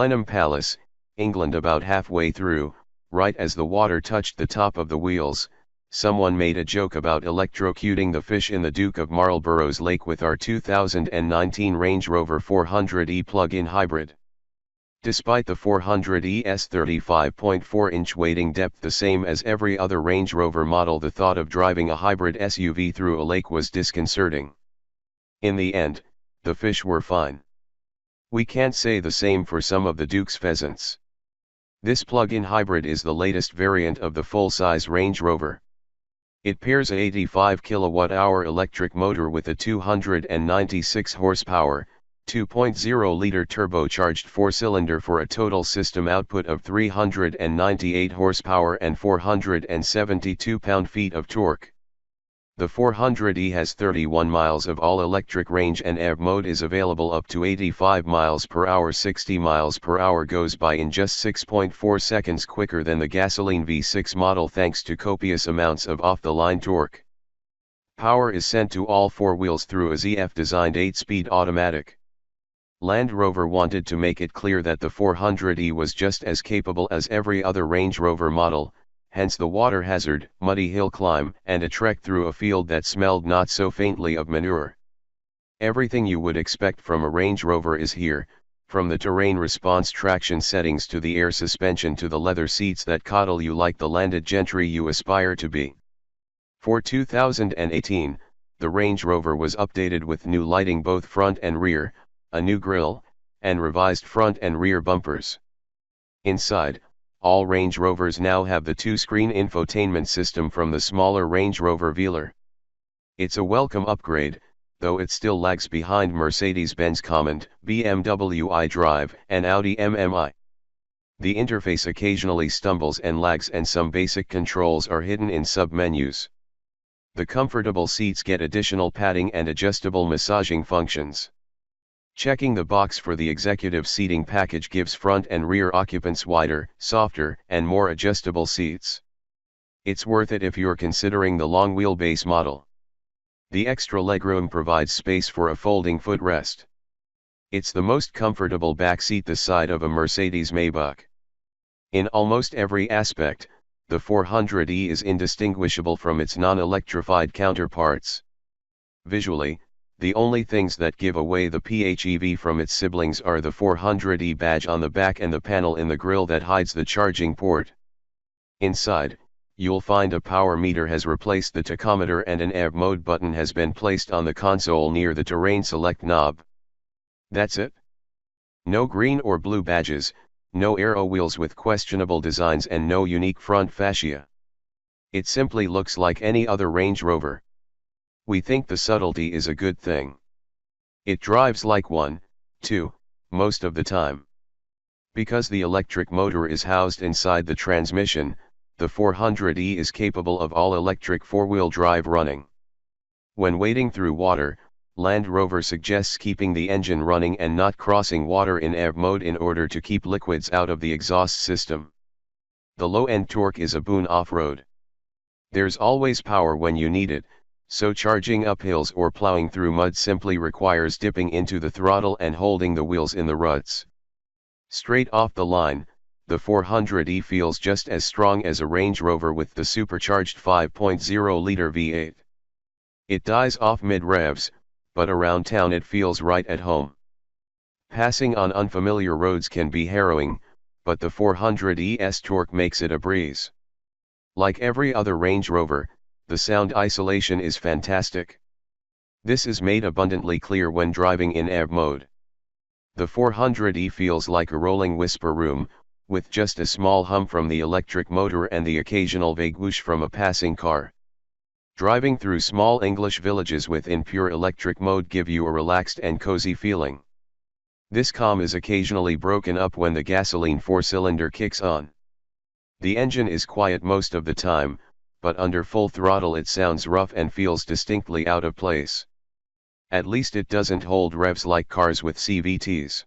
Blenheim Palace, England. About halfway through, right as the water touched the top of the wheels, someone made a joke about electrocuting the fish in the Duke of Marlborough's lake with our 2019 Range Rover 400e plug-in hybrid. Despite the 400e's 35.4-inch wading depth, the same as every other Range Rover model, the thought of driving a hybrid SUV through a lake was disconcerting. In the end, the fish were fine. We can't say the same for some of the Duke's pheasants. This plug-in hybrid is the latest variant of the full-size Range Rover. It pairs a 85 kWh electric motor with a 296 horsepower, 2.0-liter turbocharged four-cylinder for a total system output of 398 horsepower and 472 pound-feet of torque. The 400e has 31 miles of all-electric range, and EV mode is available up to 85 miles per hour. 60 miles per hour goes by in just 6.4 seconds quicker than the gasoline V6 model thanks to copious amounts of off-the-line torque. Power is sent to all four wheels through a ZF-designed 8-speed automatic. Land Rover wanted to make it clear that the 400e was just as capable as every other Range Rover model, hence the water hazard, muddy hill climb, and a trek through a field that smelled not so faintly of manure. Everything you would expect from a Range Rover is here, from the terrain response traction settings to the air suspension to the leather seats that coddle you like the landed gentry you aspire to be. For 2018, the Range Rover was updated with new lighting both front and rear, a new grille, and revised front and rear bumpers. Inside, all Range Rovers now have the two-screen infotainment system from the smaller Range Rover Velar. It's a welcome upgrade, though it still lags behind Mercedes-Benz Command, BMW iDrive, and Audi MMI. The interface occasionally stumbles and lags, and some basic controls are hidden in sub-menus. The comfortable seats get additional padding and adjustable massaging functions. Checking the box for the executive seating package gives front and rear occupants wider, softer, and more adjustable seats. It's worth it if you're considering the long wheelbase model. The extra legroom provides space for a folding footrest. It's the most comfortable back seat this side of a Mercedes Maybach. In almost every aspect, the 400e is indistinguishable from its non-electrified counterparts. Visually, the only things that give away the PHEV from its siblings are the 400e badge on the back and the panel in the grille that hides the charging port. Inside, you'll find a power meter has replaced the tachometer, and an EV mode button has been placed on the console near the terrain select knob. That's it. No green or blue badges, no aero wheels with questionable designs, and no unique front fascia. It simply looks like any other Range Rover. We think the subtlety is a good thing. It drives like one, too, most of the time. Because the electric motor is housed inside the transmission, the 400e is capable of all-electric four-wheel drive running. When wading through water, Land Rover suggests keeping the engine running and not crossing water in EV mode in order to keep liquids out of the exhaust system. The low-end torque is a boon off-road. There's always power when you need it, so charging up hills or plowing through mud simply requires dipping into the throttle and holding the wheels in the ruts. Straight off the line, the 400e feels just as strong as a Range Rover with the supercharged 5.0-liter V8. It dies off mid-revs, but around town it feels right at home. Passing on unfamiliar roads can be harrowing, but the 400e's torque makes it a breeze. Like every other Range Rover, the sound isolation is fantastic. This is made abundantly clear when driving in EV mode. The 400e feels like a rolling whisper room, with just a small hum from the electric motor and the occasional vague whoosh from a passing car. Driving through small English villages within pure electric mode give you a relaxed and cozy feeling. This calm is occasionally broken up when the gasoline four-cylinder kicks on. The engine is quiet most of the time, but under full throttle it sounds rough and feels distinctly out of place. At least it doesn't hold revs like cars with CVTs.